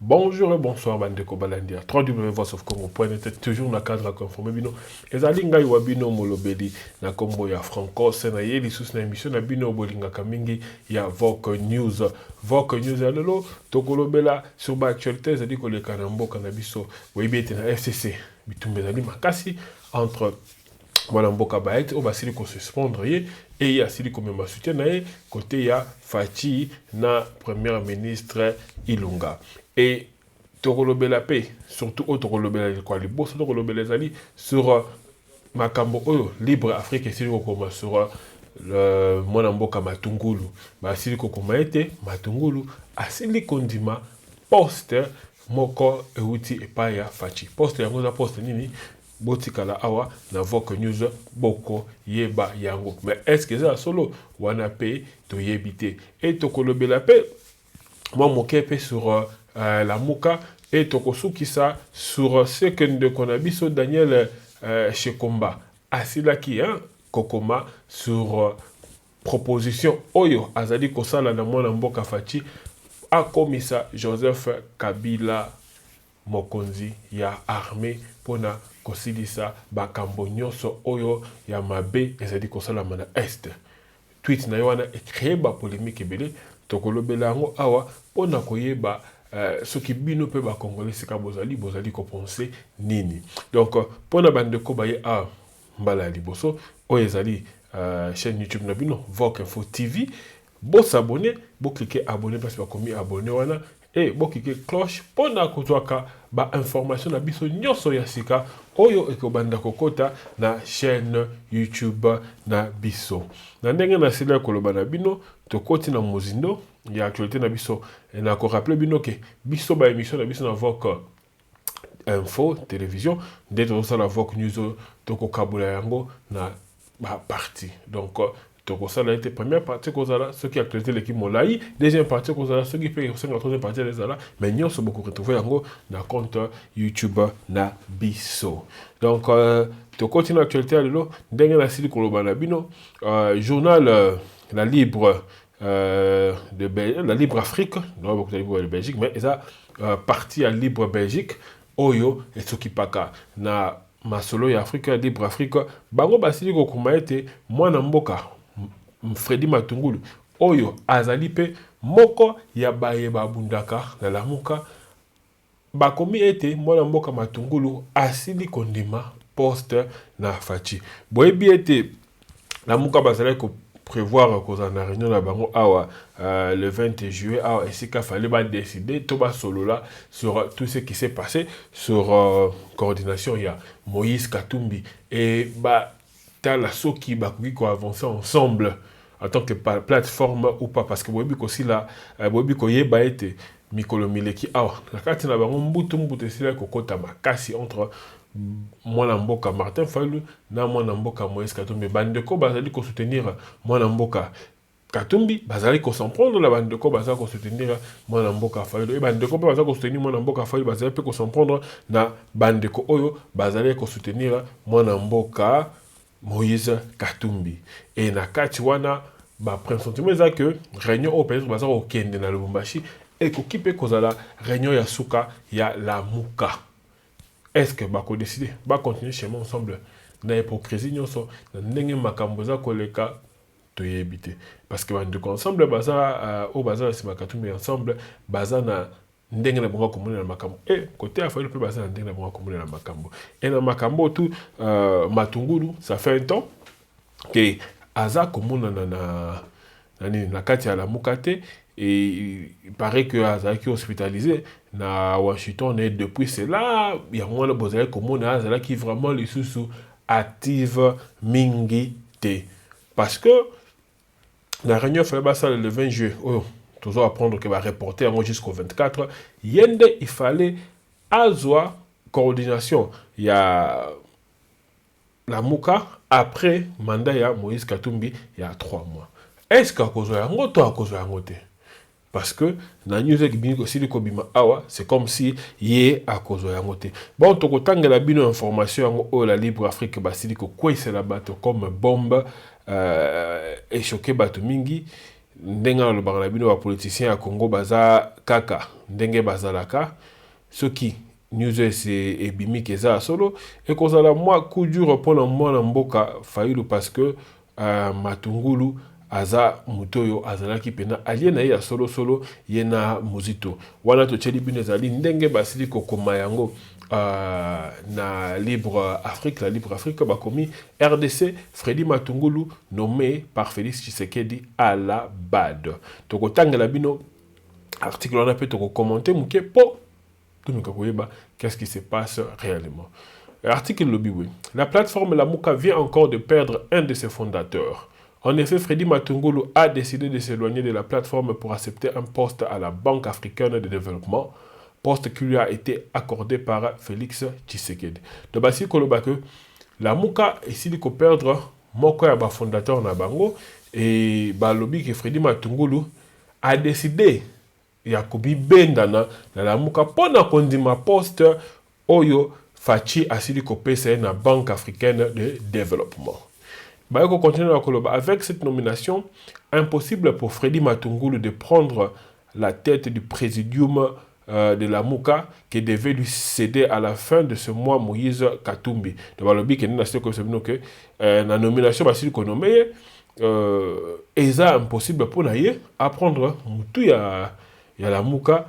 Bonjour et bonsoir, bande de Kobalandia. 3W Voice of Congo.net, toujours dans le cadre conformé. Bino. Et Zalinga Iwabino Molobedi, na Combo ya Franco, Senaye, les sous na émission, na Bino Bolinga Kamingi, ya Vok News. Vok News, ya lolo, Tokolobela, sur ba actualité, ça dit que le Kanambo, Kanabiso, Webete na FCC, Bitumbezali Makasi, entre Mwanamboka Baet, au basili ko suspendre et il y a sili comme ma soutien côté ya Fachi na premier ministre Ilunga et Tokolobela paix surtout au Tokolobela quoi les boss Tokolobela zali sur makambo oyo libre Afrique sili ko koma sur le Mwanamboka Matungulu ba sili ko koma ete Matungulu asili kondima poste moko euti epaya Fachi poste yango za poste nini botikala awa na Vok News boko yeba yango mais est-ce que ça solo wana pe to yebite et tokolobela pe moi mokepe sur la muka et tokosukisa sur ce que de konabiso Daniel Shekomba asilaki hein kokoma sur proposition oyo azali kosala na mwana mboka Fachi akomisa Joseph Kabila mokonzi ya armée pona kosilisa bakambo nyonso oyo ya mabe ezali kosalama na este tweet na yo wana ecrée ba polémique ebele tokolobela yango awa pona koyeba soki bino mpe bakongolais sika bozali kopense nini donc pona bandeko baye a mbala ya liboso oyo ezali chaîne YouTube na bino Vok Info TV bosabone bocliquer abonner parce bakomi abonner wana et bokike cloche pona kozwaka ba information na biso nyonso ya sika oyo ekobanda kokota na chaîne YouTube na biso na ndenge na sila koloba na bino tokoti na mozindo ya actualité na biso na ko rappeler bino ke biso ba émission na biso na Vok Info télévision dès to la Vok News toko kabula yango na ba partie donc donc ça a été première partie qu'on a là ce qui a actualisé l'équipe Molaï deuxième partie qu'on a là ce qui fait la troisième partie les là mais nous sommes beaucoup retrouvés en gros dans compte YouTube na biso donc to continue l'actualité alors dernier la série qu'on a bino journal la libre la libre Afrique non beaucoup de libre Belgique mais ça partie à libre Belgique oyo et ce qui paka na masolo ya Afrique libre Afrique bango basili ko kumaete mwana mboka Freddy Matungulu oyo azali pe moko ya baye babundaka na lamuka bakomi ete mwana mboka Matungulu asili kondima poste na Fachi boyebi ete lamuka bazali ko prévoir koza na réunion na bango awa le 20 juillet awa esika fallait ba décider to ba solo là sur tout ce qui s'est passé sur coordination ya Moïse Katumbi et ba tala soki bakoki ko avancer ensemble en tant que plateforme ou pas parce que boyebi ko sila boyebi ko yeba ete mikolo mileki awa na kati na bango mbutu sila ko kota makasi entre mwana mboka Martin Fayulu na mwana mboka Moïse Katumbi bandeko bazali ko soutenir mwana mboka Katumbi bazali ko s'en prendre la bandeko bazali ko soutenir mwana mboka Fayulu et bandeko bazali ko soutenir mwana mboka Fayulu bazali ko s'en prendre na bandeko oyo bazali ko soutenir mwana mboka Moïse Katumbi et na kati wana ba pressentiment eza que réunion au pays bazali ko kende na Lubumbashi et ko kipe kozala réunion ya suka ya la muka. Est-ce que bako décider ba continuer chemin ensemble na hypocrisie nyonso na ndenge makambo za koleka to yebite parce que bande ensemble baza au baza sima Katumbi ensemble baza na ndenge na bonga komuna na makambo et côté affaire pe baza na ndenge na bonga komuna na makambo et na makambo tout Matungulu ça fait un temps que aza komuna na kati ya la mukate et il paraît que Azaki hospitalisé na Washington et depuis cela il y a moins de besoin comme Azala qui vraiment les sous active mingi te parce que la réunion fait ça le 20 juillet toujours apprendre que va reporter jusqu'au 24 yende il fallait azwa coordination il y a la muka après mandat ya Moïse Katumbi il y a 3 mois est-ce qu'à cause de yango to à cause de yango te parce que na news ekibini sili kobima awa c'est comme si yé à cause de yango te bon to kotangela bino information yango o la libre Afrique basili ko kwesela bato comme bombe et choqué bato mingi ndenge nalobaka na bino bapoliticien ya Congo baza kaka ndenge bazalaka soki news ebimi keza solo ekozala mwa coup dur mpona mwana mboka Fayulu parce que Matungulu aza mutoyo azalaki pena alie na ye ya solo ye na muzito wana totyeli bino ezali ndenge basili kokoma yango na Libre Afrique, la Libre Afrique bakomi RDC Freddy Matungulu nommé par Félix Tshisekedi à la BAD. Toko tangela bino article on a peut toko commenter muke po tout qu'est-ce qui se passe réellement. Article lobby oui. La plateforme Lamuka vient encore de perdre un de ses fondateurs. En effet, Freddy Matungulu a décidé de s'éloigner de la plateforme pour accepter un poste à la Banque africaine de développement, poste qui lui a été accordé par Félix Tshisekedi. Donc, basi koloba que Lamuka esili ko perdre moko ya ba fondateur na bango et ba lobby que Freddy Matungulu a décidé ya kobi bendana na Lamuka pona kondima poste oyo Fachi asili ko pesa na Banque africaine de développement. Bayeko continue à Koloba. Avec cette nomination, impossible pour Freddy Matungulu de prendre la tête du présidium de la Mouka qui devait lui céder à la fin de ce mois Moïse Katumbi. Donc, le qui est que la nomination va se nommer est impossible pour naïe à prendre tout ya la Mouka.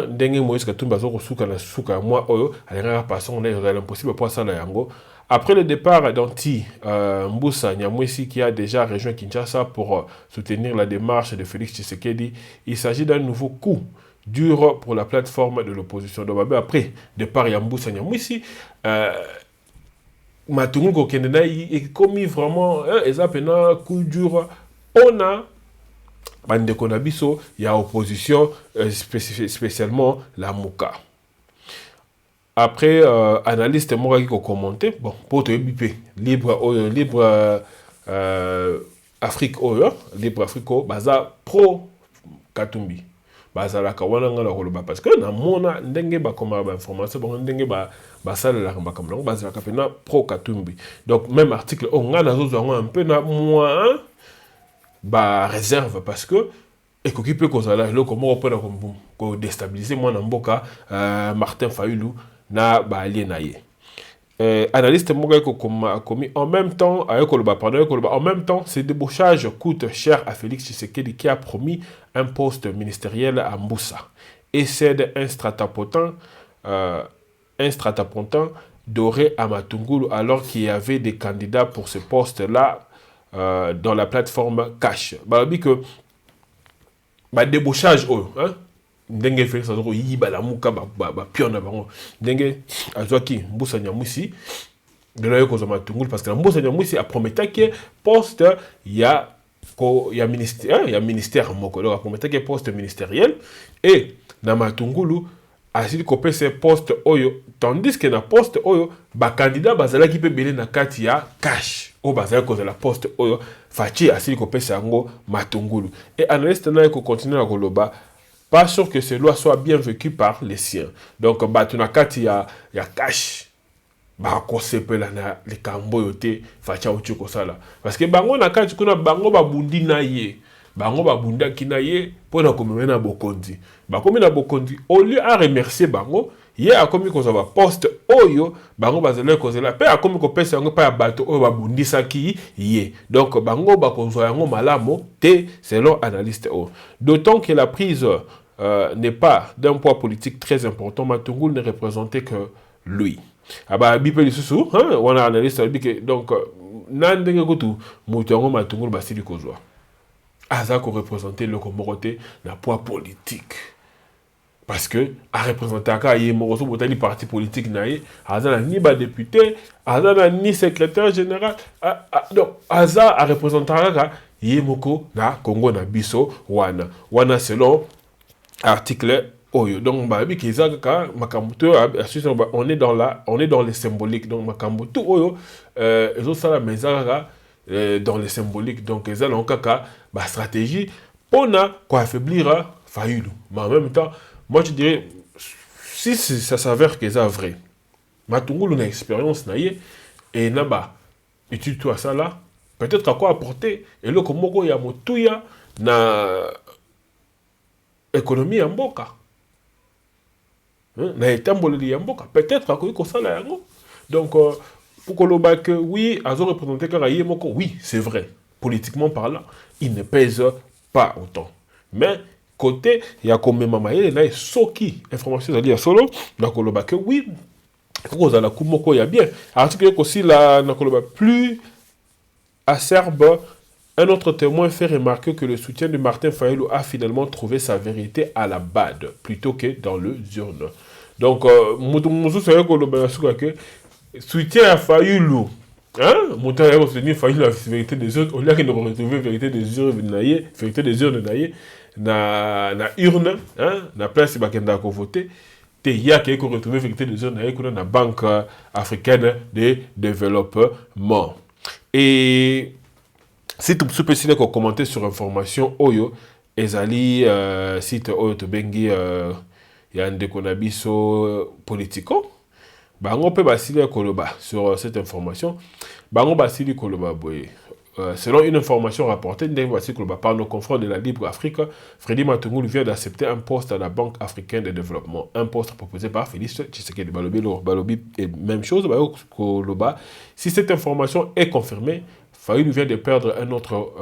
Ndenge Moïse Katumbi a souka na souka moi oyo alera passant on est impossible pour ça la yango. Après le départ d'Anti Mbusa Nyamwesi qui a déjà rejoint Kinshasa pour soutenir la démarche de Félix Tshisekedi, il s'agit d'un nouveau coup dur pour la plateforme de l'opposition. Donc après départ Mbusa Nyamwesi, Matungulu Kendena est commis vraiment un coup dur. On a bande konabiso, il y a opposition spécialement la Mouka. Après, analyste moi qui a commenté, bon, pour te bipé, Libre Afrique, Libre Afrique, baza pro Katumbi. Baza la kawana ngala koloba parce que na mona ndenge ba koma ba information ba ndenge ba sala la ba kamlo baza ka pena pro Katumbi. Donc même article on ngana zo un peu na moins ba réserve parce que et qui peut causer là le comment on peut déstabiliser moi na mboka Martin Fayulu na ba alienaye analyste moga a commis en même temps en même temps ce débauchage coûte cher à Félix Tshisekedi qui a promis un poste ministériel à Mbusa et cède un stratapontin doré à Matungulu alors qu'il y avait des candidats pour ce poste là dans la plateforme Cash. Bah que bah débauchage hein ndenge Félix azoko yiba la muka ba piona bango ndenge azwaki Mbusa Nyamwisi de la yoko Matungulu parce que Mbusa Nyamwisi a prometté que poste ya ministère moko donc a prometté que poste ministériel et na Matungulu asili kopé ce poste oyo tandis que na poste oyo ba candidat bazala ki pe belé na kati ya Cash o bazala ko la poste oyo Fachi asili kopé sango Matungulu et analyste na ko continuer à koloba pas sûr que ce loi soit bien vécu par les siens. Donc, batunakati ya Cash. Ba ko sepela na le kambo yote facha uchuko sala. Parce que bango na kati kuna bango babundi na ye. Bango babunda kina ye pona komena bokondi. Ba komi na bokondi au lieu à remercier bango, ye a komi ko za ba poste oyo bango bazele ko zela pe a komi ko pesa ngo pa ya bato oyo babundisa ki ye. Donc bango ba ko zo yango malamo te selon analyste o. D'autant que la prise n'est pas d'un poids politique très important, Matungulu ne représentait que lui. Ah bah bipé sous on a analysé donc nandenge gotu mutongo Matungulu basili kozwa. Aza ko représenter le Comoroté na poids politique. Parce que a représenter aka yé moroso botali parti politique naé, aza ni ba député, aza ni secrétaire général, donc aza a représenter aka yé moko na Congo na biso wana selon article oyo donc babi kizaka makambuto on est dans les symboliques donc makambuto oyo ezo sala mezaka dans les symboliques donc ezala en kaka ba stratégie pona ko affaiblir Fayulu mais en même temps moi je dirais si ça s'avère que c'est vrai Matungulu na expérience naie et naba étude toi ça là peut-être à quoi apporter et le komoko ya motuya na économie ya mboka. Na étamboleli ya mboka. Peut-être akoki kosala yango. Donc, pour koloba que oui, azo représenter Karayemoko, oui, c'est vrai. Politiquement parlant, il ne pèse pas autant. Mais, côté, il y a comme Mama Mayele, il y a soki, information zali ya solo, na koloba que oui, pour la kumoko ya bien. Article aussi la na koloba plus acerbe. Un autre témoin fait remarquer que le soutien de Martin Fayulu a finalement trouvé sa vérité à la BAD, plutôt que dans le urne. Donc, Moutou savait que soutien à Fayulu, hein, Moutou a soutenu Fayulu la vérité des urnes, au lieu qu'il ne retrouve la vérité des urnes, vérité des urnes, na urne, hein, na place bakenda ko voter. Il y a qui retrouvé la vérité des urnes, na la Banque africaine de développement. Et si tu peux essayer de commenter sur information Oyo, ezali site Oyo to bengi ya ndeko na biso politico, bango pe basili koloba sur cette information, bango basili koloba boye. Selon une information rapportée par nos confrères de la Libre Afrique, Freddy Matungulu vient d'accepter un poste à la Banque africaine de développement. Un poste proposé par Félix Tshisekedi Balobi et même chose. Si cette information est confirmée, Fayulu vient de perdre un autre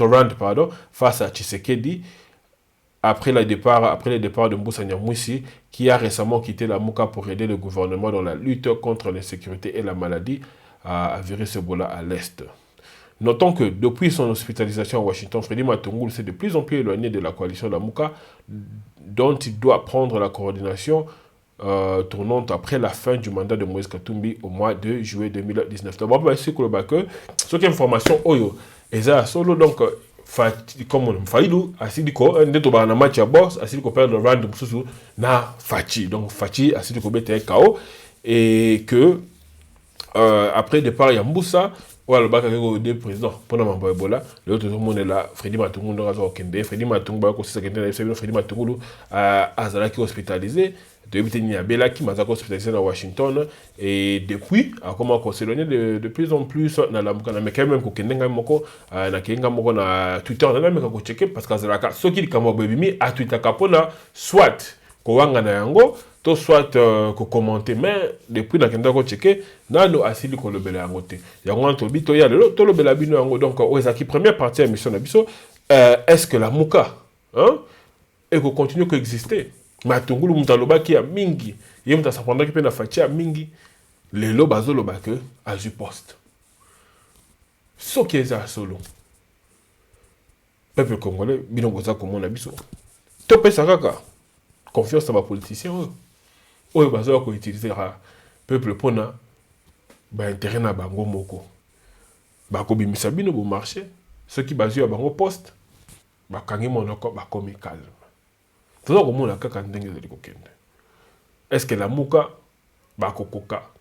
round face à Tshisekedi après le départ de Moussa Nyamwisi, qui a récemment quitté la Mouka pour aider le gouvernement dans la lutte contre l'insécurité et la maladie à virer ce Ebola à l'Est. Notons que depuis son hospitalisation à Washington, Freddy Matungulu s'est de plus en plus éloigné de la coalition de la Mouka, dont il doit prendre la coordination tournante après la fin du mandat de Moïse Katumbi au mois de juillet 2019. Donc, on va essayer que ce qui est information, et ça, solo, donc, comme on Fayulu, asidi ko ndeto ba na match ya boss, asidi ko perdre le round mususu na Fachi. Donc, Fachi, asidi ko bete KO, et que après départ, il y a Moussa, le bac des présidents pendant mon Ebola. L'autre monde est là, Freddy Matungulu, Freddy Matungulu, Freddy Matungulu, Azalaki hospitalisé. Depuis il y a Bella qui m'a hospitalisé à Washington. Et depuis, à comment on s'éloigne de plus en plus dans la Mouka. Mais quand même, qu'on ait moko na kenga moko na Twitter, on a même qu'à checker parce que Azalaka, ce qui est comme Bébimi à Twitter kapona, soit Kowanga na yango, to soit ko commenter, mais depuis na kenda ko checker, na no asili ko lobela yango te. Yango to bito ya le to lobela bino yango. Donc ozaki première partie de mission na biso, est-ce que la Mouka, hein, et ko continue ko exister? Matungulu mutaloba ki ya mingi, ye muta sapanda ki pe na fachi ya mingi, lelo bazo loba ke azu poste. So ki eza solo. Peuple congolais, bino goza komona biso. To pesa kaka confiance dans ma politicien oyo bazo ko utiliser peuple pona ba intérêt na bango moko. Ba ko bimisa bino bo marché, ceux qui bazo ya bango poste, ba kangi monoko ba komi calme. Est-ce que la Mouka va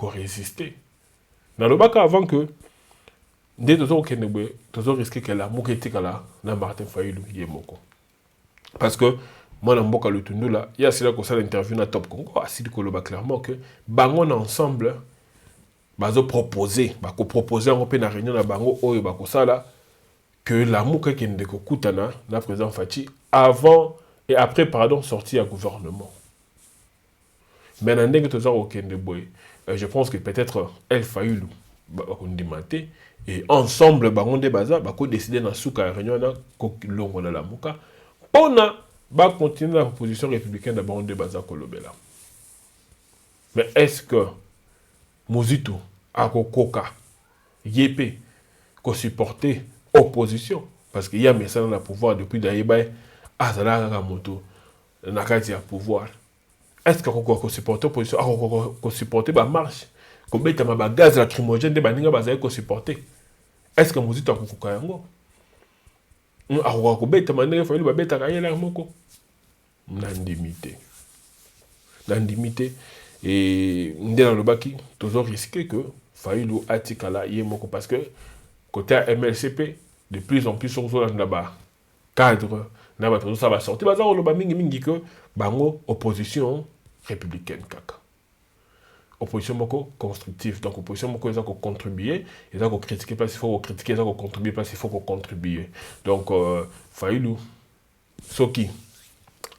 résister? Dans le bac avant que dès que risqué que la Mouka était là, na Martin Fayulu yemoko. Parce que moi, dans Mboka Lutundu là, il y a cela que ça l'interview na Top Congo, assis de clairement que bangon ensemble, bazo proposer en peu na réunion na bango oyo bakosala que la Mouka qui ne kutana na président Fachi avant et après, pardon, sorti à gouvernement. Mais je pense que peut-être El Fayulu et ensemble, Bangonde Baza, Bako décider dans Souka réunion dans la Mouka. On a continuer la position républicaine de Bangonde Baza Kolobela. Mais est-ce que Mouzito, Akokoka, Yépé, qu'on supportait opposition? Parce qu'il y a message dans le pouvoir depuis Daïbaï. Azala moto nakati ya pouvoir. Est-ce que qu'on supporter opposition, qu'on supporter ba marche, qu'on beta ma gaz lacrymogène de baninga bazali qu'on supporter? Est-ce que Mouzito akokoka yango? Ko beta manenge Fayulu ba beta ka yela moko. Nandimité et ndena le baki toujours risqué que Fayulu atikala yemoko parce que côté MLCP de plus en plus sur là-bas cadre. Ça va sortir. Mingi que bango opposition républicaine kaka. opposition moko constructive. Donc opposition moko ils ont contribuer, ils ont critiquer parce qu'il faut critiquer, ils ont contribuer parce qu'il faut contribuer. Donc Faïlou Soki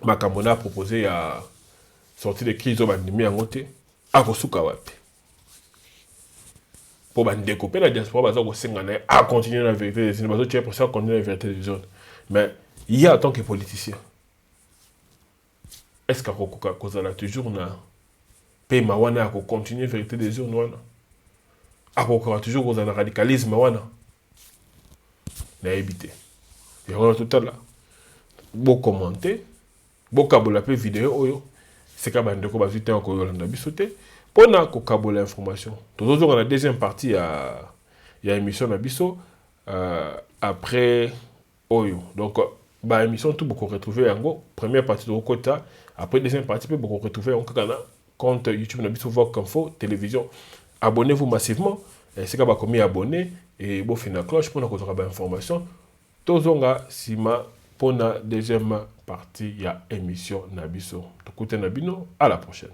Makamona a proposé à sortir de crise au bandimi en côté à Kosuka wapi. Pour découper la diaspora, à continuer la vérité des zones. Tu as pour ça continuer la vérité des zones. Mais il y a en tant que politicien. Est-ce qu'à cause de toujours na pays mawana à continuer la vérité des zones wana? À cause toujours cause de radicalisme wana? Na éviter. Et on a tout à l'heure. Beau commenter, beau kabola pe vidéo oyo. C'est quand même de quoi bazuter en Koyolanda bisoté. Pour na kabola information. Tout autres on a deuxième partie à émission na biso après oyo. Donc bah émission tout beaucoup retrouver en go première partie de Okota, après deuxième partie peut beaucoup retrouver en Kana compte YouTube na biso Vox Info télévision. Abonnez-vous massivement. C'est quand ba commis abonné et bo fina cloche pour na ko ba information. Tozonga sima pour la deuxième partie, il y a émission Nabiso. Écoutez Nabino, à la prochaine.